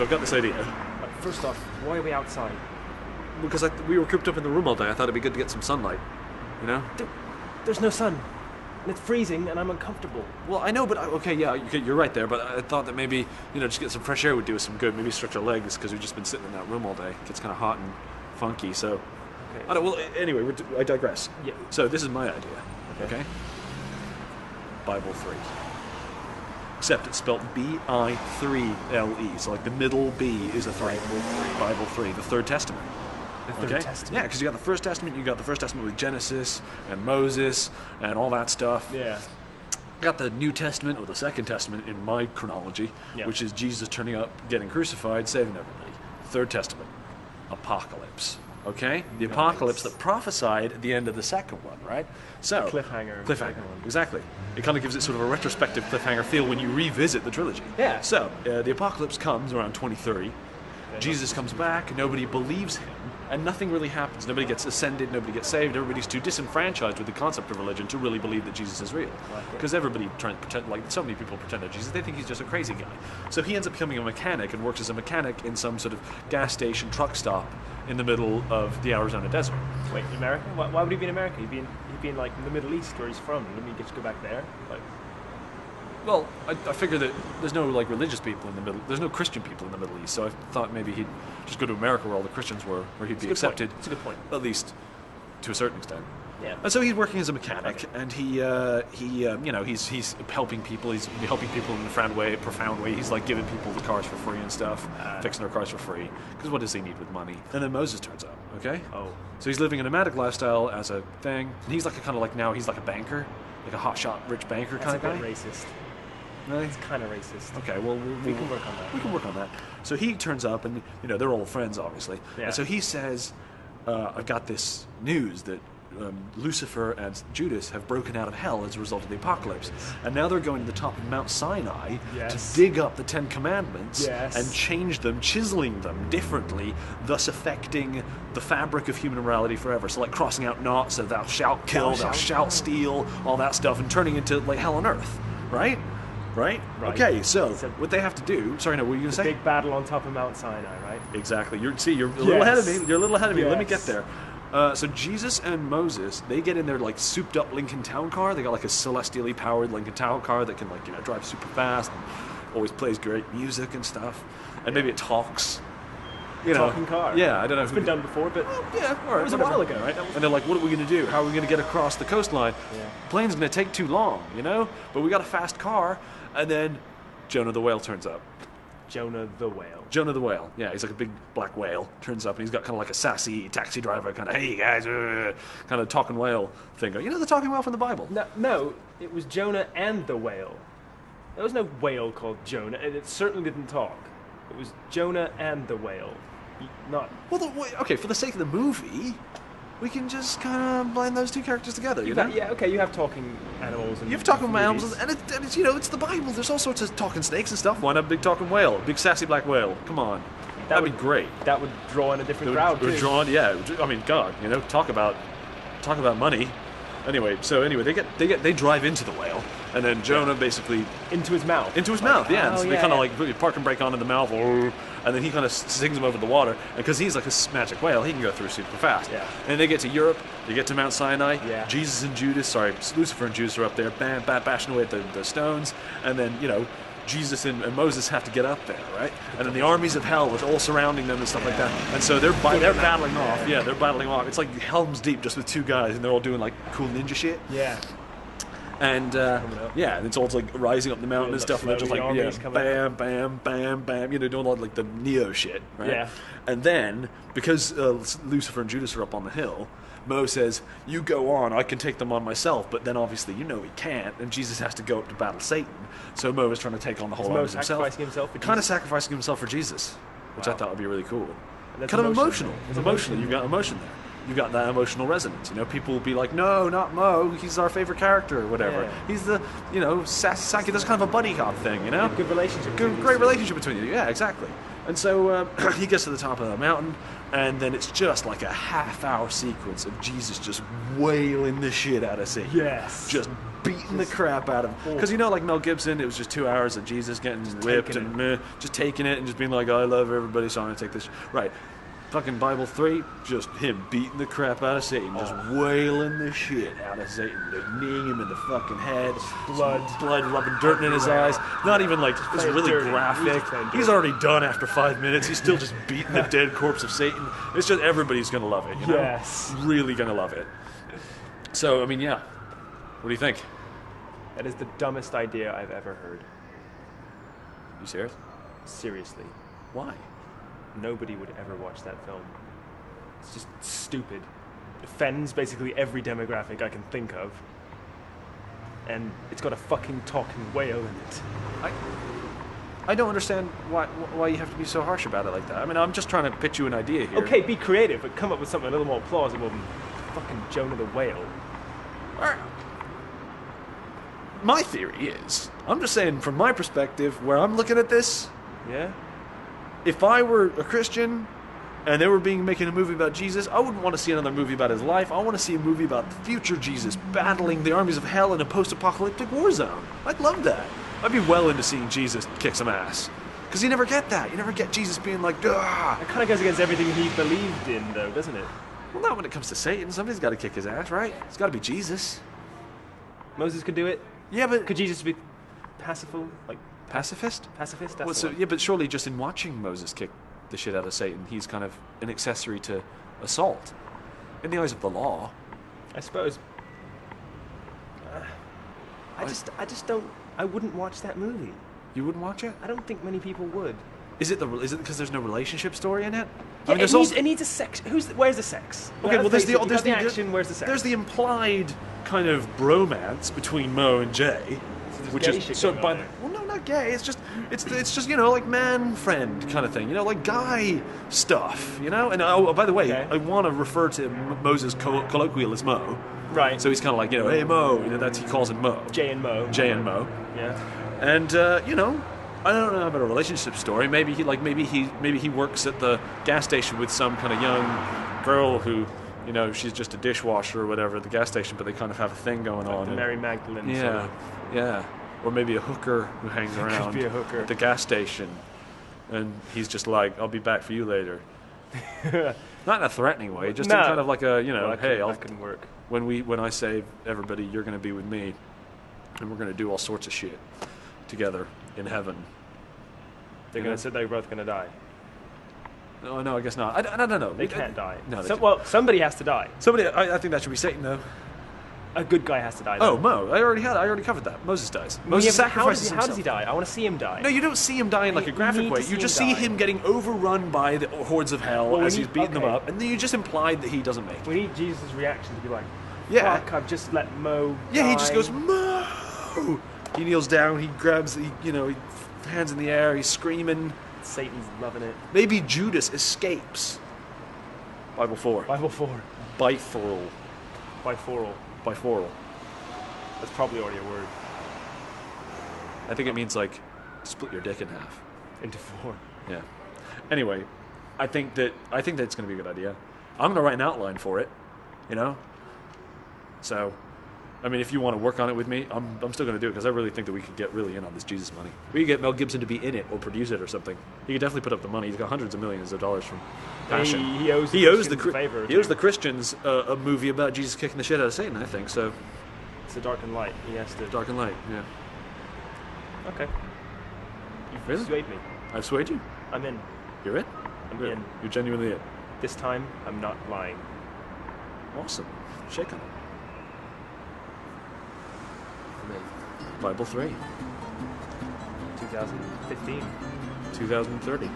so I've got this idea. First off, why are we outside? Because we were cooped up in the room all day. I thought it'd be good to get some sunlight, you know? There's no sun. And it's freezing, and I'm uncomfortable. Well, I know, but okay, yeah, you're right there. But I thought that maybe, just get some fresh air would do us some good. Maybe stretch our legs because we've just been sitting in that room all day. It gets kind of hot and funky. So, Okay. I don't. Well, anyway, I digress. Yeah. So this is my idea. Okay. Bible 3. Except it's spelled Bi3LE. So like the middle B is a 3. Bible 3, the Third Testament. The Third Testament. Yeah, because you got the First Testament, you got the First Testament with Genesis and Moses and all that stuff. Yeah. Got the New Testament or the Second Testament in my chronology, which is Jesus turning up, getting crucified, saving everybody. Third Testament, Apocalypse. Okay? The Apocalypse that prophesied at the end of the second one, right? So Cliffhanger. Exactly. It kind of gives it sort of a retrospective cliffhanger feel when you revisit the trilogy. Yeah. So, the Apocalypse comes around 2030. Jesus comes back, nobody believes him, and nothing really happens. Nobody gets ascended, nobody gets saved, everybody's too disenfranchised with the concept of religion to really believe that Jesus is real. Because everybody trying to pretend, like so many people pretend that Jesus, they think he's just a crazy guy. So he ends up becoming a mechanic and works as a mechanic in some sort of gas station truck stop in the middle of the Arizona desert. Wait, America? Why would he be in America? He'd be in like the Middle East where he's from. Wouldn't he get to go back there? Like, well, I figure that there's no like religious people in the middle. There's no Christian people in the Middle East, so I thought maybe he'd just go to America where all the Christians were, where he'd be accepted. It's a good point. At least to a certain extent. Yeah. And so he's working as a mechanic, and he's helping people. He's helping people in a profound way. He's like giving people the cars for free and stuff, fixing their cars for free. Because what does he need with money? And then Moses turns up. Okay. Oh. So he's living a nomadic lifestyle as a thing, and he's like he's like a banker, like a hotshot rich banker kind of guy. That's a bit racist. Really? It's kind of racist. Okay, well, we can work on that. We can work on that. So he turns up, and they're all friends, obviously. Yeah. And so he says, "I've got this news that Lucifer and Judas have broken out of hell as a result of the apocalypse, and now they're going to the top of Mount Sinai to dig up the Ten Commandments and change them, chiseling them differently, thus affecting the fabric of human morality forever. So, like crossing out naught, so thou shalt kill, thou shalt steal, all that stuff, and turning into like hell on earth, right?" Right? Okay, so what they have to do... Sorry, no, what were you going to say? Big battle on top of Mount Sinai, right? Exactly. You're a little ahead of me. You're a little ahead of me. Let me get there. So Jesus and Moses, they get in their like souped up Lincoln Town car. They got like a celestially powered Lincoln Town car that can drive super fast and always plays great music and stuff. And maybe it talks. Talking car. Yeah, I don't know. It's been done before, but all right, it was a while ago, right? And they're like, what are we going to do? How are we going to get across the coastline? Plane's going to take too long, But we got a fast car. And then Jonah the whale turns up. Jonah the whale. Jonah the whale. Yeah, he's like a big black whale. Turns up and he's got kind of like a sassy taxi driver kind of, hey guys, kind of talking whale thing. The talking whale from the Bible? No, it was Jonah and the whale. There was no whale called Jonah, and it certainly didn't talk. It was Jonah and the whale. Not... Well, okay, for the sake of the movie, we can just kind of blend those two characters together, you know? Yeah, okay, you have talking animals. And you have talking animals, and it's it's the Bible. There's all sorts of talking snakes and stuff. Why not a big talking whale? A big sassy black whale. Come on. That'd be great. That would draw in a different crowd, too. I mean, God, talk about money. Anyway, they drive into the whale, and then Jonah basically... Into his mouth. Yeah. So they kind of park and brake onto the mouth, and then he kind of sings them over the water. And because he's like a magic whale, he can go through super fast. Yeah. And they get to Europe, they get to Mount Sinai. Yeah. Lucifer and Judas are up there, bashing away at the stones. And then, Jesus and Moses have to get up there, right? And then the armies of hell are all surrounding them and stuff like that. And so they're battling off. Yeah, they're battling off. It's like Helm's Deep just with two guys, and they're all doing like cool ninja shit. Yeah. And and it's all like rising up the mountain and stuff, and they're just like bam, bam, bam, bam, doing all like the Neo shit, right? Yeah. And then because Lucifer and Judas are up on the hill, Mo says, "You go on, I can take them on myself." But then obviously he can't, and Jesus has to go up to battle Satan. So Mo is trying to take on the whole army himself. Sacrificing himself for Jesus? Kind of sacrificing himself for Jesus, which I thought would be really cool. That's kind of emotional. It's emotional. You've got emotion there. You've got that emotional resonance. People will be like, no, not Mo. He's our favorite character or whatever. Yeah. He's the, sassy, that's kind of a buddy cop thing, Good relationship. Great relationship between you. Yeah, exactly. And so he gets to the top of the mountain, and then it's just like a half-hour sequence of Jesus just wailing the shit out of Satan. Yes. Just beating the crap out of him. Because like Mel Gibson, it was just 2 hours of Jesus getting whipped and just taking it and just being like, I love everybody, so I'm going to take this. Right. Fucking Bible 3, just him beating the crap out of Satan, just wailing the shit out of Satan, just kneeing him in the fucking head, blood rubbing dirt in his eyes. Not even like it's really graphic. He's already done after 5 minutes. He's still just beating the dead corpse of Satan. It's just everybody's gonna love it. You know? Yes, really gonna love it. So I mean, yeah. What do you think? That is the dumbest idea I've ever heard. You serious? Seriously. Why? Nobody would ever watch that film. It's just stupid. It offends basically every demographic I can think of. And it's got a fucking talking whale in it. I don't understand why you have to be so harsh about it like that. I mean, I'm just trying to pitch you an idea here. Okay, be creative, but come up with something a little more plausible than fucking Jonah the Whale. My theory is, I'm just saying from my perspective, where I'm looking at this, Yeah? if I were a Christian and they were making a movie about Jesus, I wouldn't want to see another movie about his life. I want to see a movie about the future Jesus battling the armies of hell in a post-apocalyptic war zone. I'd love that. I'd be well into seeing Jesus kick some ass. Because you never get that. You never get Jesus being like, "Gah!" That kind of goes against everything he believed in, though, doesn't it? Well, not when it comes to Satan. Somebody's got to kick his ass, right? It's got to be Jesus. Moses could do it. Yeah, but... Could Jesus be paciful? Like, pacifist? pacifist? That's Well, the so, one. yeah, but surely just in watching Moses kick the shit out of Satan, he's kind of an accessory to assault. In the eyes of the law. I suppose. I just don't. I wouldn't watch that movie. You wouldn't watch it? I don't think many people would. Is it because there's no relationship story in it? Yeah, I mean, it needs a sex. Where's the sex? Okay, well, there's the action. Where's the sex? There's the implied kind of bromance between Mo and Jay, which gay is shit so. going But on there. well, no, not gay. It's just like man friend kind of thing. Like guy stuff. And by the way, Okay. I want to refer to Moses colloquial as Mo. Right. So he's kind of like hey Mo. He calls him Mo. Jay and Mo. Jay and Mo. Yeah. And I don't know about a relationship story. Maybe he works at the gas station with some kind of young girl who, she's just a dishwasher or whatever at the gas station, but they kind of have a thing going on. The Mary Magdalene. Yeah, sort of. yeah. Or maybe a hooker who hangs around be a hooker. at the gas station, and he's just like, "I'll be back for you later." Not in a threatening way, just in kind of like a that couldn't work. When I save everybody, you're going to be with me, and we're going to do all sorts of shit together in heaven. They're both going to die. No, I guess not. I don't know. They can't die. No, somebody has to die. I think that should be Satan, though. A good guy has to die. Though. Oh, Mo. I already covered that. Moses dies. Moses sacrifices how does he himself. die? I want to see him die. No, you don't see him die in like a graphic way. You just see him getting overrun by the hordes of hell as he's beating them up, and then you just implied that he doesn't make it. We need Jesus' reaction to be like, Yeah. fuck, I've just let Mo Yeah, die. he just goes, Mo! He kneels down, he grabs, he hands in the air, he's screaming. Satan's loving it. Maybe Judas escapes. Bible 4. Bible 4. Bi3LE. Bifurl. That's probably already a word. I think it means like split your dick in half. Into 4. Yeah. Anyway, I think that it's going to be a good idea. I'm going to write an outline for it, So, I mean, if you want to work on it with me, I'm still going to do it because I really think that we could get really in on this Jesus money. We could get Mel Gibson to be in it or produce it or something. He could definitely put up the money. He's got hundreds of millions of dollars from Passion. He owes the Christians a movie about Jesus kicking the shit out of Satan, I think. So it's a dark and light. He has to. Dark and light, yeah. Okay. You've Really? swayed me. I've swayed you. I'm in. You're in. I'm in. You're genuinely in. This time, I'm not lying. Awesome. Shake on it. I'm in. Bible 3. 2015. 2030.